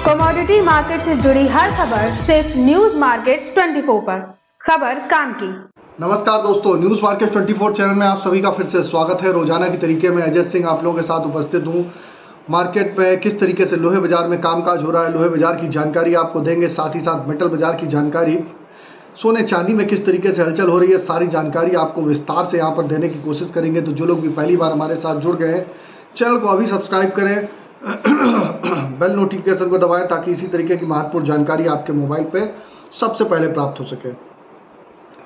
Commodity market से जुड़ी हर खबर सिर्फ न्यूज मार्केट्स 24 पर। खबर काम की। नमस्कार दोस्तों, न्यूज़ मार्केट 24 चैनल में आप सभी का फिर से स्वागत है। रोजाना की तरीके में अजय सिंह आप लोगों के साथ उपस्थित हूँ। मार्केट में किस तरीके से लोहे बाजार में कामकाज हो रहा है, लोहे बाजार की जानकारी आपको देंगे, साथ ही साथ मेटल बाजार की जानकारी, सोने चांदी में किस तरीके से हलचल हो रही है, सारी जानकारी आपको विस्तार से यहाँ पर देने की कोशिश करेंगे। तो जो लोग भी पहली बार हमारे साथ जुड़ गए हैं, चैनल को अभी सब्सक्राइब करें, बेल नोटिफिकेशन को दबाएं ताकि इसी तरीके की महत्वपूर्ण जानकारी आपके मोबाइल पे सबसे पहले प्राप्त हो सके।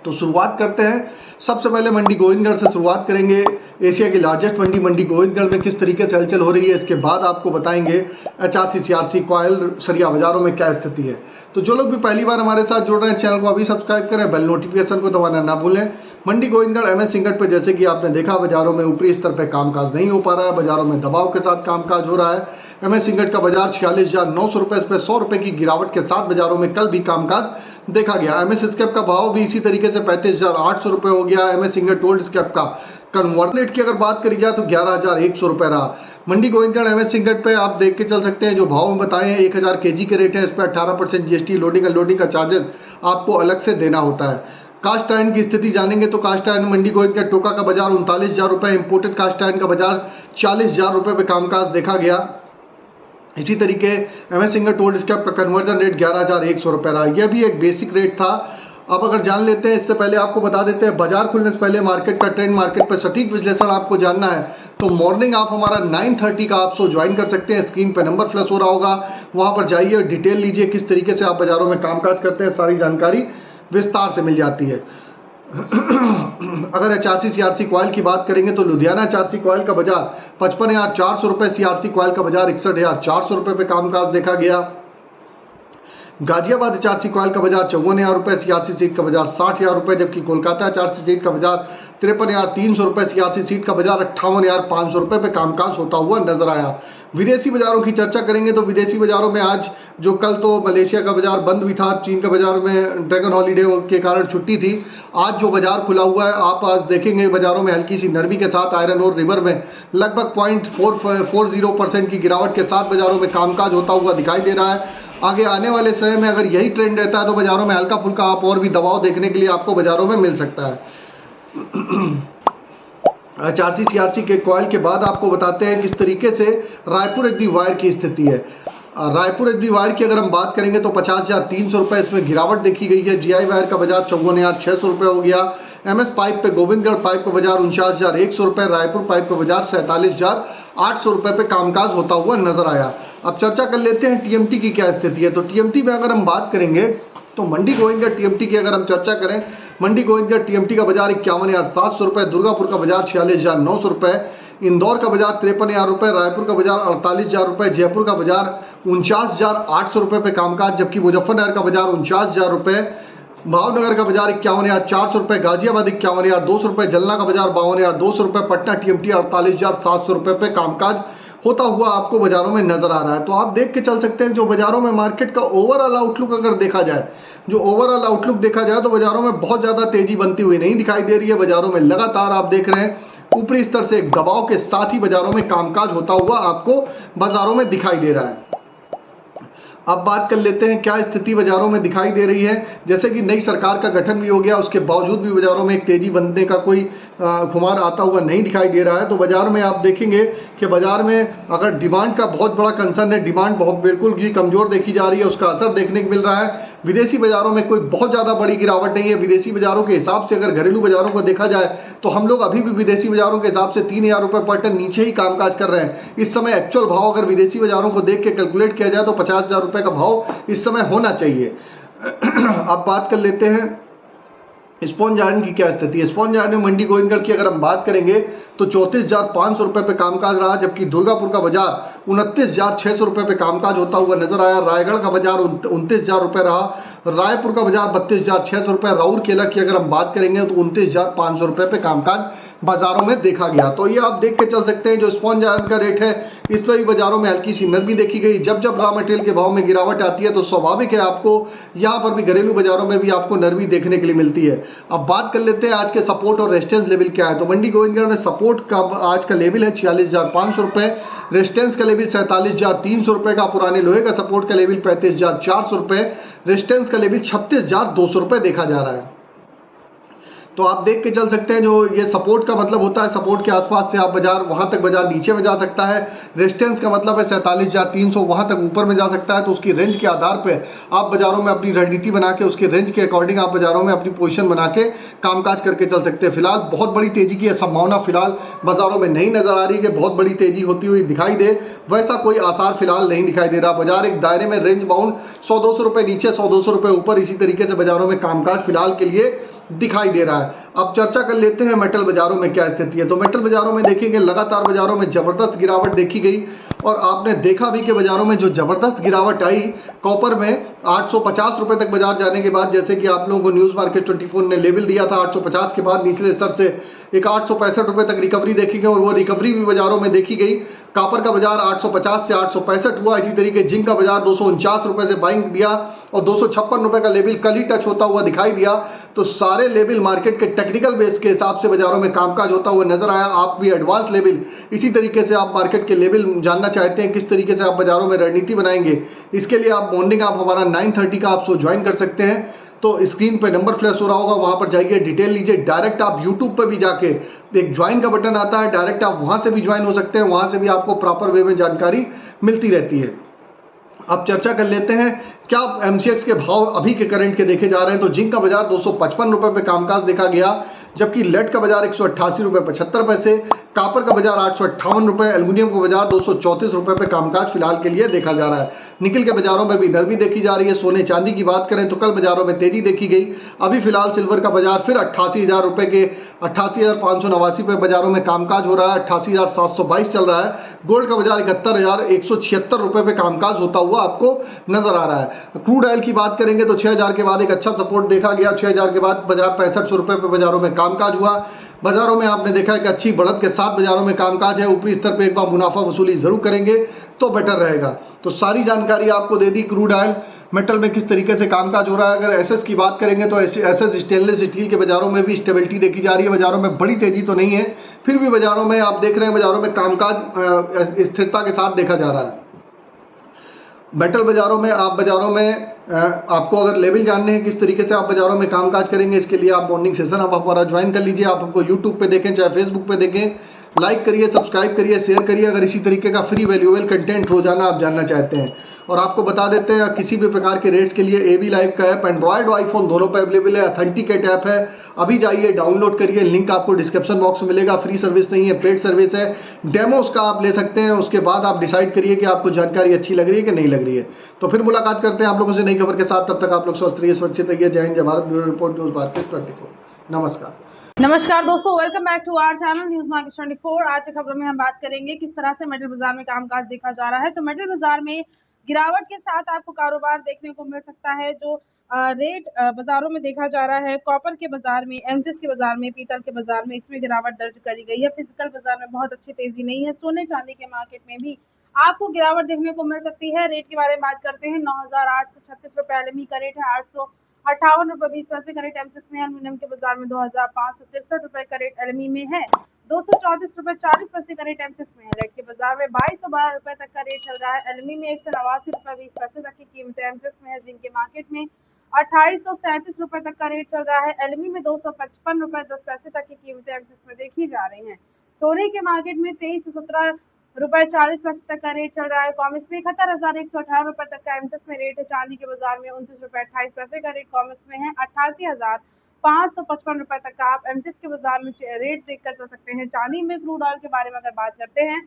तो शुरुआत करते हैं। सबसे पहले मंडी गोविंदगढ़ से शुरुआत करेंगे। एशिया की लार्जेस्ट मंडी गोविंदगढ़ में किस तरीके से हलचल हो रही है, इसके बाद आपको बताएंगे एचआरसी सीआरसी कॉयल सरिया बाजारों में क्या स्थिति है। तो जो लोग भी पहली बार हमारे साथ जुड़ रहे हैं, चैनल को अभी सब्सक्राइब करें, बेल नोटिफिकेशन को दबाना ना भूलें। मंडी गोविंदगढ़ एमएस सिंगट पर जैसे कि आपने देखा, बाजारों में ऊपरी स्तर पर कामकाज नहीं हो पा रहा है, बाजारों में दबाव के साथ कामकाज हो रहा है। एमएस सिंगट का बाजार 46,900 रुपये पे 100 रुपये की गिरावट के साथ बाजारों में कल भी कामकाज देखा गया। एमएस स्कैप का भाव भी इसी तरीके से 35,800 रुपये हो गया। एमएस सिंगट गोल्ड स्कैप का कन्वर्ट रेट की अगर बात करी जाए तो 11,100 रुपये रहा। मंडी गोविंदगढ़ एमएस सिंगट पे आप देख के चल सकते हैं, जो भाव में बताए हैं 1,000 केजी के रेट है, इस पर 18% जीएसटी, लोडिंग अनलोडिंग का चार्जेस आपको अलग से देना होता है। कास्ट आयरन की स्थिति जानेंगे तो कास्ट आयरन मंडी गोविंदगढ़ टोका का बाजार 39,000 रुपये, इंपोर्टेड कास्ट आयरन का बाजार 40,000 रुपये पे कामकाज देखा गया। इसी तरीके एमएस सिंगट गोल्ड स्कैप का कन्वर्जन रेट 11,100 रुपये रहा। यह भी एक बेसिक रेट था। अब अगर जान लेते हैं, इससे पहले आपको बता देते हैं बाजार खुलने से पहले मार्केट का ट्रेंड, मार्केट पर सटीक विश्लेषण आपको जानना है तो मॉर्निंग आप हमारा 9:30 का आप शो ज्वाइन कर सकते हैं। स्क्रीन पर नंबर फ्लैश हो रहा होगा, वहां पर जाइए, डिटेल लीजिए, किस तरीके से आप बाजारों में कामकाज करते हैं, सारी जानकारी विस्तार से मिल जाती है। अगर एचआरसी सीआरसी कॉयल की बात करेंगे तो लुधियाना एचआरसी कॉयल का बाजार 55,400 रुपये, सीआरसी कॉयल का बाजार 61,400 रुपये पे कामकाज देखा गया। गाजियाबाद एचआरसी कॉयल का बाजार 54,000 रुपये, सीआरसी सीट का बाजार 60,000 रुपये, जबकि कोलकाता एचआरसी सीट का बाजार 53,300 रुपये, सीआरसी सीट का बाजार 58,500 रुपये पे कामकाज होता हुआ नजर आया। विदेशी बाजारों की चर्चा करेंगे तो विदेशी बाजारों में आज जो कल तो मलेशिया का बाजार बंद भी था, चीन का बाजार में ड्रैगन हॉलीडे के कारण छुट्टी थी, आज जो बाजार खुला हुआ है आप आज देखेंगे बाजारों में हल्की सी नरमी के साथ आयरन और रिवर में लगभग 0.440% की गिरावट के साथ बाजारों में कामकाज होता हुआ दिखाई दे रहा है। आगे आने वाले समय में अगर यही ट्रेंड रहता है तो बाजारों में हल्का फुल्का आप और भी दबाव देखने के लिए आपको बाजारों में मिल सकता है। एचआरसी सीआरसी के कॉयल के बाद आपको बताते हैं किस तरीके से रायपुर एचडी वायर की स्थिति है। रायपुर एचडी वायर की अगर हम बात करेंगे तो 50,300 रुपये इसमें गिरावट देखी गई है। जीआई वायर का बाजार 54,600 रुपये हो गया। एमएस पाइप पे गोविंदगढ़ पाइप का बाजार 49,100 रुपये, रायपुर पाइप का बाजार 47,800 रुपये पे कामकाज होता हुआ नजर आया। अब चर्चा कर लेते हैं टीएमटी की क्या स्थिति है। तो टीएमटी में अगर हम बात करेंगे तो मंडी गोविंदगढ़ टीएमटी की अगर हम चर्चा करें, मंडी गोविंदगढ़ टीएमटी का बाजार 51,700 रुपये, दुर्गापुर का बाजार 46,900 रुपये, इंदौर का बाजार 53,000 रुपये, रायपुर का बाजार 48,000 रुपये, जयपुर का बाजार 49,800 रुपये पे कामकाज, जबकि मुजफ्फरनगर का बाजार 49,000 रुपये, भावनगर का बाजार 51,400 रुपये, गाजियाबाद 51,200 रुपये, जलना का बाजार 52,200 रुपये, पटना टीएमटी 48,700 रुपये पे कामकाज होता हुआ आपको बाजारों में नजर आ रहा है। तो आप देख के चल सकते हैं जो बाजारों में मार्केट का ओवरऑल आउटलुक अगर देखा जाए, जो ओवरऑल आउटलुक देखा जाए तो बाजारों में बहुत ज़्यादा तेजी बनती हुई नहीं दिखाई दे रही है। बाजारों में लगातार आप देख रहे हैं ऊपरी स्तर से एक दबाव के साथ ही बाजारों में कामकाज होता हुआ आपको बाजारों में दिखाई दे रहा है। अब बात कर लेते हैं क्या स्थिति बाजारों में दिखाई दे रही है। जैसे कि नई सरकार का गठन भी हो गया, उसके बावजूद भी बाजारों में एक तेजी बनने का कोई खुमार आता हुआ नहीं दिखाई दे रहा है। तो बाजार में आप देखेंगे कि बाजार में अगर डिमांड का बहुत बड़ा कंसर्न है, डिमांड बहुत बिल्कुल भी कमज़ोर देखी जा रही है, उसका असर देखने को मिल रहा है। विदेशी बाजारों में कोई बहुत ज़्यादा बड़ी गिरावट नहीं है। विदेशी बाजारों के हिसाब से अगर घरेलू बाजारों को देखा जाए तो हम लोग अभी भी विदेशी बाजारों के हिसाब से 3,000 रुपये पर टन नीचे ही कामकाज कर रहे हैं। इस समय एक्चुअल भाव अगर विदेशी बाजारों को देख के कैलकुलेट किया जाए तो 50,000 रुपये का भाव इस समय होना चाहिए। अब बात कर लेते हैं स्पॉन्ज आयरन की क्या स्थिति है। स्पॉन्ज आयरन मंडी गोविंदगढ़ की अगर हम बात करेंगे तो 34,500 रुपये पे कामकाज रहा, जबकि दुर्गापुर का बाजार 29,600 रुपये पे कामकाज होता हुआ नजर आया। रायगढ़ का बाजार 29,000 रुपये रहा, रायपुर का बाजार 32,600 रुपये, राउरकेला की अगर हम बात करेंगे तो 29,500 रुपये पे कामकाज बाजारों में देखा गया। तो ये आप देख के चल सकते हैं, जो स्पॉन्ज आयरन का रेट है इस पर भी बाजारों में हल्की सी नरमी देखी गई। जब जब रॉ मटेरियल के भाव में गिरावट आती है तो स्वाभाविक है आपको यहाँ पर भी घरेलू बाजारों में भी आपको नरमी देखने के लिए मिलती है। अब बात कर लेते हैं आज के सपोर्ट और रेजिस्टेंस लेवल क्या है। तो मंडी गोविंदगढ़ में सपोर्ट का आज का लेवल है 46,500 रुपये, रेजिस्टेंस का लेवल 47,300 रुपये का, पुराने लोहे का सपोर्ट का लेवल 35,400 रुपये, रेजिस्टेंस का लेवल 36,200 रुपये देखा जा रहा है। तो आप देख के चल सकते हैं, जो ये सपोर्ट का मतलब होता है सपोर्ट के आसपास से आप बाजार वहां तक बाजार नीचे में जा सकता है। रेजिस्टेंस का मतलब है 47,300 वहां तक ऊपर में जा सकता है। तो उसकी रेंज के आधार पे आप बाजारों में अपनी रणनीति बना के उसके रेंज के अकॉर्डिंग आप बाजारों में अपनी पोजीशन बना के कामकाज करके चल सकते हैं। फिलहाल बहुत बड़ी तेजी की संभावना फिलहाल बाजारों में नहीं नजर आ रही कि बहुत बड़ी तेजी होती हुई दिखाई दे, वैसा कोई आसार फिलहाल नहीं दिखाई दे रहा। बाजार एक दायरे में रेंज बाउंड 100-200 रुपये नीचे 100-200 रुपये ऊपर इसी तरीके से बाजारों में कामकाज फिलहाल के लिए दिखाई दे रहा है। अब चर्चा कर लेते हैं मेटल बाजारों में क्या स्थिति है। तो मेटल बाजारों में देखेंगे लगातार बाजारों में जबरदस्त गिरावट देखी गई और आपने देखा भी कि बाजारों में जो जबरदस्त गिरावट आई कॉपर में 850 रुपए तक बाजार जाने के बाद, जैसे कि आप लोगों को न्यूज़ मार्केट 24 ने लेवल दिया था 850 के बाद निचले स्तर से एक 865 रुपए तक रिकवरी देखी गई और वो रिकवरी भी बाजारों में देखी गई। कॉपर का बाजार 850 से 865 हुआ। इसी तरीके जिंक का बाजार 249 रुपए से बाइंग दिया और 256 रुपए का लेवल कल ही टच होता हुआ दिखाई दिया। तो सारे लेवल मार्केट के टेक्निकल बेस के हिसाब से बाजारों में कामकाज होता हुआ नजर आया। आप भी एडवांस लेवल इसी तरीके से आप मार्केट के लेवल जानना चाहते हैं किस तरीके से आप बाजारों में रणनीति बनाएंगे, इसके लिए आप मॉर्निंग आप हमारा 9:30 का आप शो ज्वाइन कर सकते हैं। तो स्क्रीन पे नंबर फ्लैश हो रहा होगा, वहां पर जाइए, डिटेल लीजिए। डायरेक्ट आप यूट्यूब पर भी जाके एक ज्वाइन का बटन आता है, डायरेक्ट आप वहां से भी ज्वाइन हो सकते हैं। वहां से भी आपको प्रॉपर वे में जानकारी मिलती रहती है। अब चर्चा कर लेते हैं क्या एमसीएक्स के भाव अभी के करंट के देखे जा रहे हैं। तो जिंक का बाजार 255 रुपए पे कामकाज देखा गया, जबकि लेड का बाजार 188 रुपए 75 पैसे, कॉपर का बाजार 858 रुपए, एल्यूमिनियम का बाजार 234 रुपए पे कामकाज फिलहाल के लिए देखा जा रहा है। निकल के बाजारों में भी नरमी देखी जा रही है। सोने चांदी की बात करें तो कल बाजारों में तेजी देखी गई। अभी फिलहाल सिल्वर का बाजार फिर 88,000 रुपए के 88,589 पे बाजारों में कामकाज हो रहा है, 88,722 चल रहा है। गोल्ड का बाजार 71,176 रुपए पे कामकाज होता हुआ आपको नजर आ रहा है। क्रूड ऑयल की बात करेंगे तो 6,000 के बाद एक अच्छा सपोर्ट देखा गया। 6,000 के बाद बाजार 6500 रुपए पे बाजारों में कामकाज हुआ। बाजारों में आपने देखा है कि अच्छी बढ़त के साथ बाजारों में कामकाज है। ऊपरी स्तर पे एक बार मुनाफा वसूली जरूर करेंगे तो बेटर रहेगा। तो सारी जानकारी आपको दे दी। क्रूड ऑयल मेटल में किस तरीके से कामकाज हो रहा है। अगर एसएस की बात करेंगे तो एसएस स्टेनलेस स्टील के बाजारों में भी स्टेबिलिटी देखी जा रही है। बाजारों में बड़ी तेजी तो नहीं है, फिर भी बाजारों में आप देख रहे हैं बाजारों में कामकाज स्थिरता के साथ देखा जा रहा है। मेटल बाजारों में आप बाजारों में आपको अगर लेवल जानने हैं किस तरीके से आप बाजारों में कामकाज करेंगे, इसके लिए आप मॉर्निंग सेशन आप हमारा ज्वाइन कर लीजिए। आप हमको यूट्यूब पे देखें चाहे फेसबुक पे देखें, लाइक करिए, सब्सक्राइब करिए, शेयर करिए अगर इसी तरीके का फ्री वैल्यूएबल कंटेंट रोजाना आप जानना चाहते हैं। और आपको बता देते हैं किसी भी प्रकार के रेट्स के लिए एबी लाइव का ऐप एंड्रॉयड और आईफोन दोनों पे अवेलेबल है। ऑथेंटिकेट ऐप है, अभी जाइए डाउनलोड करिए, लिंक आपको डिस्क्रिप्शन बॉक्स में मिलेगा। फ्री सर्विस नहीं है, पेड सर्विस है। डेमो उसका आप ले सकते हैं, उसके बाद आप डिसाइड करिए कि आपको जानकारी अच्छी लग रही है कि नहीं लग रही है। तो फिर मुलाकात करते हैं आप लोगों से नई खबर के साथ। तब तक आप लोग स्वस्थ रहिए, सुरक्षित रहिए। Jai Hind, Jai Bharat. Bureau report news market 24। नमस्कार। नमस्कार दोस्तों, welcome back to our channel news market 24। आज की खबरों में हम बात करेंगे किस तरह से मेटल बाजार में कामकाज देखा जा रहा है। तो मेटल बाजार में गिरावट के साथ आपको कारोबार देखने को मिल सकता है। जो रेट बाजारों में देखा जा रहा है, कॉपर के बाजार में, एमसीएक्स के बाजार में, पीतल के बाजार में, इसमें गिरावट दर्ज करी गई है। फिजिकल बाजार में बहुत अच्छी तेजी नहीं है। सोने चांदी के मार्केट में भी आपको गिरावट देखने को मिल सकती है। रेट के बारे में बात करते हैं, 9,836 रुपये एलएमई का रेट है, 858 रुपये 20 पैसे का रेट एमसीएक्स में। एल्यूमिनियम के बाजार में 2,563 रुपये का रेट एलएमई में है, 234 रुपये 40 पैसे का रेट एमसीएक्स में है। रेट के बाजार में 2212 रुपये तक का रेट चल रहा है। एलएमई में 189 रुपये 20 पैसे तक की कीमत एमसीएक्स में है। जिंक के मार्केट में 2837 रुपये तक का रेट चल रहा है। एलएमई में 255 रुपये 10 पैसे तक की कीमतें एमसीएक्स में देखी जा रही हैं। सोने के मार्केट में 2317 रुपये 40 पैसे तक का रेट चल रहा है। कॉमिक्स में 71,118 रुपये तक का एमसीएक्स में रेट है। चांदी के बाजार में 29 रुपये 28 पैसे का रेट कॉमिक्स में है। 88,555 रुपये तक का आप एमसीएक्स के बाजार में रेट देख कर चल सकते हैं। चांदी में क्रूड ऑयल के बारे में अगर बात करते हैं,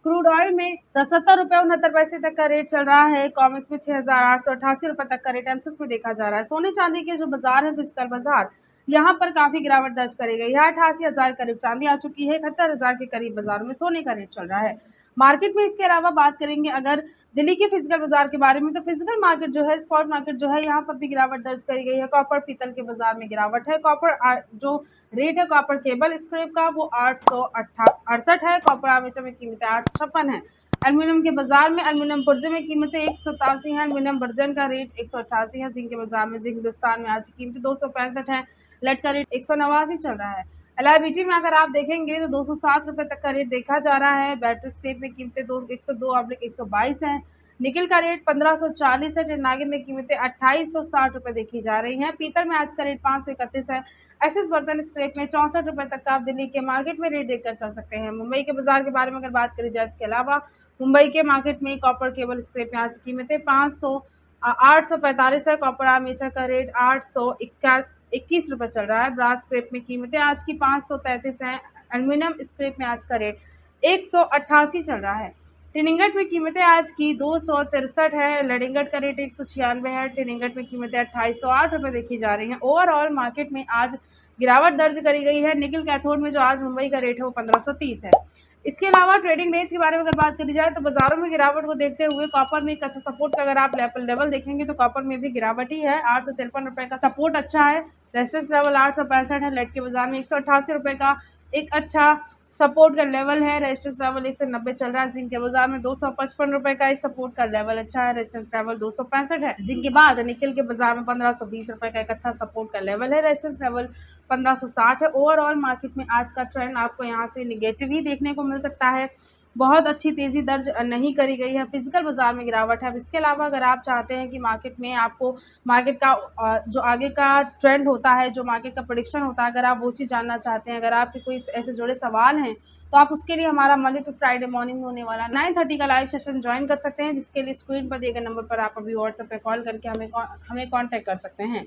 क्रूड ऑयल में 77 रुपये 69 पैसे तक का रेट चल रहा है। कॉमिक्स में 6,888 रुपये तक का रेट एमसीएक्स में देखा जा रहा है। सोने चांदी के जो बाजार है, फिजिकल बाजार, यहाँ पर काफी गिरावट दर्ज करी गई है। 88,000 करीब चांदी आ चुकी है। 71,000 के करीब बाजार में सोने का रेट चल रहा है। मार्केट में इसके अलावा बात करेंगे अगर दिल्ली के फिजिकल बाजार के बारे में, तो फिजिकल मार्केट जो है, स्पॉट मार्केट जो है, यहाँ पर भी गिरावट दर्ज करी गई है। कॉपर पीतल के बाजार में गिरावट है। कॉपर जो रेट है कॉपर केबल स्क्रैप का वो 868 है। कॉपर आर्मेचर में कीमतें 856 है। एल्यूमिनियम के बाजार में एल्यूमिनियम पुर्जे में कीमतें 187 है। एल्यूमिनियम बर्जन का रेट 188 है। जिंक के बाजार में जिंक हिंदुस्तान में आज कीमतें 265 है। लेड का रेट 189 चल रहा है। LIBT में अगर आप देखेंगे तो 207 रुपये तक का रेट देखा जा रहा है। बैटरी स्क्रैप में कीमतें 102/122 हैं। निकल का रेट 1540 है। टेनागिन में कीमतें 2860 रुपये देखी जा रही हैं। पीतल में आज का रेट 531 है। एसएस बर्तन स्क्रैप में 64 रुपये तक का आप दिल्ली के मार्केट में रेट देखकर चल सकते हैं। मुंबई के बाजार के बारे में अगर बात करी जाए, इसके अलावा मुंबई के मार्केट में कॉपर केबल स्क्रैप में आज कीमतें 845 है। कॉपर आर्मेचर का रेट 821 रुपये चल रहा है। ब्रास स्क्रैप में कीमतें आज की 533 है। एल्यूमिनियम स्क्रैप में आज का रेट 188 चल रहा है। टिनिंगट में कीमतें आज की 263 है। लेडिंगट का रेट 196 है। टिनिंगट में कीमतें 2808 रुपये देखी जा रही हैं। ओवरऑल मार्केट में आज गिरावट दर्ज करी गई है। निकल कैथोड में जो आज मुंबई का रेट है वो 1530 है। इसके अलावा ट्रेडिंग रेंज के बारे में अगर बात करी जाए तो बाजारों में गिरावट को देखते हुए कॉपर में एक अच्छा सपोर्ट का अगर आप लेवल देखेंगे तो कॉपर में भी गिरावट ही है। 853 रुपये का सपोर्ट अच्छा है। रेजिस्टेंस लेवल 865 है। लेड के बाजार में 188 रुपये का एक अच्छा सपोर्ट का लेवल है। रेजिस्टेंस लेवल 190 चल रहा है। जिंक के बाजार में 255 रुपये का एक सपोर्ट का लेवल अच्छा है। रेजिस्टेंस लेवल 265 है। जिंक के बाद निकल के बाजार में 1520 रुपये का एक अच्छा सपोर्ट का लेवल है। रेजिस्टेंस लेवल 1560 है। ओवरऑल मार्केट में आज का ट्रेंड आपको यहाँ से निगेटिव ही देखने को मिल सकता है। बहुत अच्छी तेज़ी दर्ज नहीं करी गई है। फिजिकल बाजार में गिरावट है। इसके अलावा अगर आप चाहते हैं कि मार्केट में आपको मार्केट का जो आगे का ट्रेंड होता है, जो मार्केट का प्रेडिक्शन होता है, अगर आप वो चीज़ जानना चाहते हैं, अगर आपके कोई ऐसे जुड़े सवाल हैं, तो आप उसके लिए हमारा मंडे टू फ्राइडे मॉर्निंग में होने वाला 9:30 का लाइव सेशन ज्वाइन कर सकते हैं, जिसके लिए स्क्रीन पर दिए गए नंबर पर आप अभी व्हाट्सएप पे कॉल करके हमें कॉन्टैक्ट कर सकते हैं।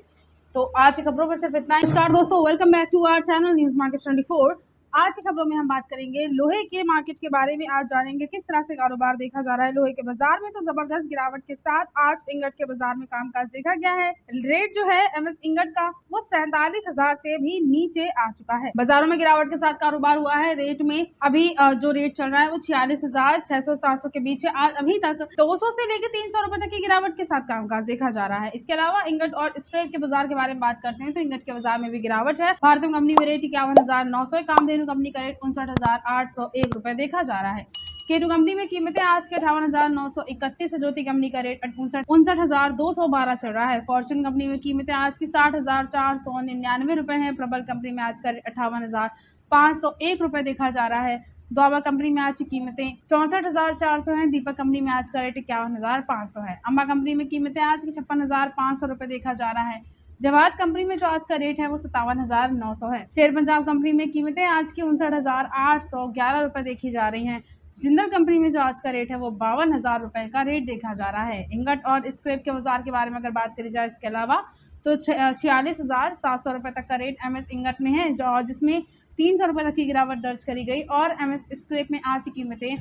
तो आज की खबरों में सिर्फ इतना ही। नमस्कार दोस्तों, welcome back to our channel news market 24। आज की खबरों में हम बात करेंगे लोहे के मार्केट के बारे में। आज जानेंगे किस तरह से कारोबार देखा जा रहा है लोहे के बाजार में। तो जबरदस्त गिरावट के साथ आज इंगट के बाजार में कामकाज देखा गया है। रेट जो है MS इंगट का वो 47,000 से भी नीचे आ चुका है। बाजारों में गिरावट के साथ कारोबार हुआ है। रेट में अभी जो रेट चल रहा है वो 46,600-700 के बीच है। आज अभी तक 200 से लेकर 300 रुपए तक की गिरावट के साथ कामकाज देखा जा रहा है। इसके अलावा इंगट और स्क्रैप के बाजार के बारे में बात करते हैं तो इंगट के बाजार में भी गिरावट है। भारतीय कंपनी में रेट 51,900, कामधेनु कंपनी का रेट 59,801 रुपए देखा जा रहा है। केटू कंपनी में कीमतें आज के 58,931 है। ज्योति कंपनी का रेट 59,212 चल रहा है। फॉर्चून कंपनी में कीमतें आज की 60,499 रुपए है। प्रबल कंपनी में आज का रेट 58,501 रुपए देखा जा रहा है। दोबा कंपनी में आज की कीमतें 64,400 है। दीपक कंपनी में आज का रेट 51,500 है। अंबा कंपनी में कीमतें आज की 56,500 रुपए देखा जा रहा है। जवाहर कंपनी में जो आज का रेट है वो 57,900 है। शेर पंजाब कंपनी में कीमतें आज की 59,811 रुपए देखी जा रही हैं। जिंदल कंपनी में जो आज का रेट है वो 52,000 रुपए का रेट देखा जा रहा है। इंगट और स्क्रैप के बाजार के बारे में अगर बात करी जाए इसके अलावा तो 46,700 रुपए तक का रेट MS इंगट में है, जो जिसमें 300 रुपए तक की गिरावट दर्ज करी गई और MS स्क्रैप में आज की कीमतें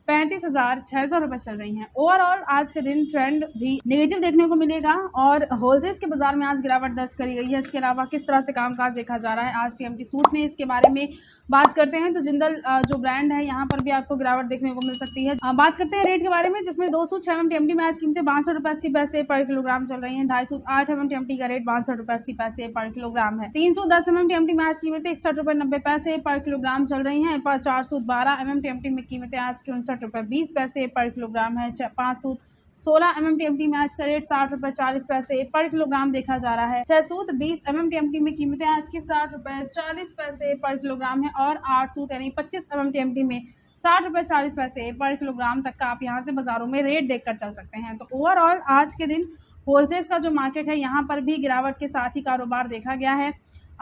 35,600 रुपए चल रही हैं। ओवरऑल आज के दिन ट्रेंड भी नेगेटिव देखने को मिलेगा और होलसेल्स के बाजार में आज गिरावट दर्ज करी गई है। इसके अलावा किस तरह से कामकाज देखा जा रहा है आज TMT सूट में, इसके बारे में बात करते हैं। तो जिंदल जो ब्रांड है यहाँ पर भी आपको गिरावट देखने को मिल सकती है। बात करते हैं रेट के बारे में, जिसमें 206 mm TMT में आज कीमतें 62 रुपये 80 पैसे पर किलोग्राम चल रही है। 208 mm TMT का रेट 62 रुपये 80 पैसे पर किलोग्राम है। 310 mm TMT में आज कीमतें 61 रुपये 90 पैसे पर किलोग्राम चल रही है। 412 mm TMT में कीमतें आज की 59 रुपये 20 पैसे पर किलोग्राम है। 516 mm TMT में आज का रेट 60 रुपये 40 पैसे पर किलोग्राम देखा जा रहा है। 620 mm TMT में कीमतें आज की 60 रुपये 40 पैसे पर किलोग्राम है और 800 यानी 25 mm TMT में 60 रुपये 40 पैसे पर किलोग्राम तक का आप यहाँ से बाजारों में रेट देखकर चल सकते हैं। तो ओवरऑल आज के दिन होलसेल्स का जो मार्केट है यहाँ पर भी गिरावट के साथ ही कारोबार देखा गया है।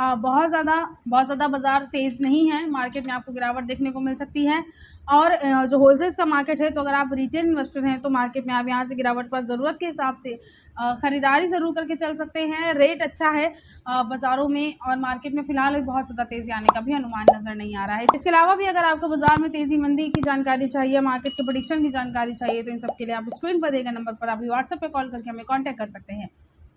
बहुत ज़्यादा बाजार तेज़ नहीं है। मार्केट में आपको गिरावट देखने को मिल सकती है और जो होलसेल्स का मार्केट है तो अगर आप रिटेल इन्वेस्टर हैं तो मार्केट में आप यहाँ से गिरावट पर ज़रूरत के हिसाब से ख़रीदारी ज़रूर करके चल सकते हैं। रेट अच्छा है बाज़ारों में और मार्केट में फ़िलहाल बहुत ज़्यादा तेज़ी आने का भी अनुमान नज़र नहीं आ रहा है। इसके अलावा भी अगर आपको बाज़ार में तेज़ी मंदी की जानकारी चाहिए, मार्केट के प्रेडिक्शन की जानकारी चाहिए, तो इन सब के लिए आप स्क्रीन पर दिए गए नंबर पर अभी व्हाट्सएप पर कॉल करके हमें कॉन्टैक्ट कर सकते हैं।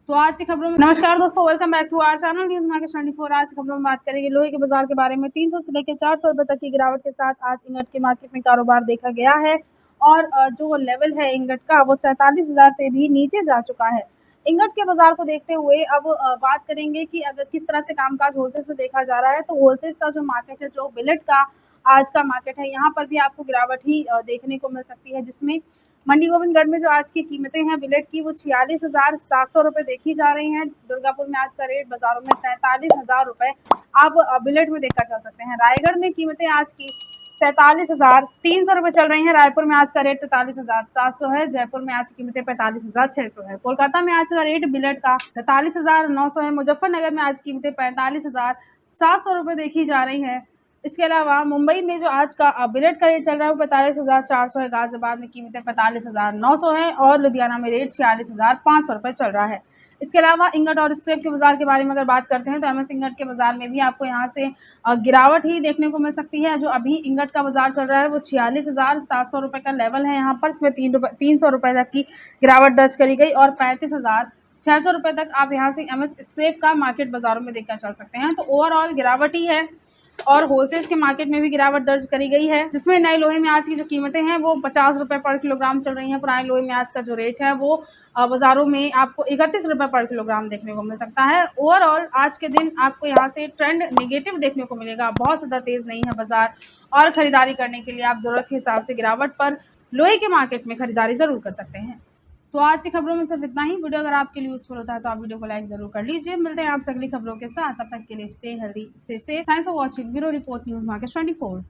तो आज की खबरों में नमस्कार दोस्तों, welcome back to our channel news market 24। आज की खबरों में बात करेंगे लोहे के बाजार के बारे में। 300 से लेकर 400 रुपए तक की गिरावट के साथ आज इंगट के मार्केट में कारोबार देखा गया है और जो लेवल है इंगट का वो 47,000 से भी नीचे जा चुका है। इंगट के बाजार को देखते हुए अब बात करेंगे कि अगर किस तरह से कामकाज होलसेल में देखा जा रहा है, तो होलसेल का जो मार्केट है, जो बिलेट का आज का मार्केट है, यहाँ पर भी आपको गिरावट ही देखने को मिल सकती है, जिसमें मंडी गोविंदगढ़ में जो आज की कीमतें हैं बिलेट की वो 46,700 रुपये देखी जा रही हैं। दुर्गापुर में आज का रेट बाजारों में 43,000 रुपये आप बिलेट में देखकर चल सकते हैं। रायगढ़ में कीमतें आज की 43,300 रुपये चल रही हैं। रायपुर में आज का रेट 43,700 है। जयपुर में आज की कीमतें 45,600 है। कोलकाता में आज का रेट बिलेट का 43,900 है। मुजफ्फरनगर में आज कीमतें 45,700 रुपये देखी जा रही हैं। इसके अलावा मुंबई में जो आज का बिलेट का रेट चल रहा है वो 45,400 है। गाजियाबाद में कीमतें 45,900 है और लुधियाना में रेट 46,500 रुपये चल रहा है। इसके अलावा इंगट और स्क्रैप के बाजार के बारे में अगर बात करते हैं तो एमएस इंगट के बाजार में भी आपको यहाँ से गिरावट ही देखने को मिल सकती है। जो अभी इंगट का बाजार चल रहा है वो 46,700 रुपये का लेवल है। यहाँ पर इसमें 300 रुपये तक की गिरावट दर्ज करी गई और 35,600 रुपये तक आप यहाँ से एमएस स्क्रैप का मार्केट बाजारों में देखकर चल सकते हैं। तो ओवरऑल गिरावट ही है और होलसेल के मार्केट में भी गिरावट दर्ज करी गई है, जिसमें नए लोहे में आज की जो कीमतें हैं वो 50 रुपये पर किलोग्राम चल रही हैं। पुराने लोहे में आज का जो रेट है वो बाजारों में आपको 31 रुपये पर किलोग्राम देखने को मिल सकता है। ओवरऑल आज के दिन आपको यहाँ से ट्रेंड नेगेटिव देखने को मिलेगा, बहुत ज़्यादा तेज़ नहीं है बाजार और खरीदारी करने के लिए आप ज़रूरत के हिसाब से गिरावट पर लोहे के मार्केट में खरीदारी ज़रूर कर सकते हैं। तो आज की खबरों में सिर्फ इतना ही। वीडियो अगर आपके लिए यूजफुल होता है तो आप वीडियो को लाइक जरूर कर लीजिए। मिलते हैं आपसे अगली खबरों के साथ, तब तक के लिए stay healthy, stay safe. Thanks for watching. Bureau report news market 24।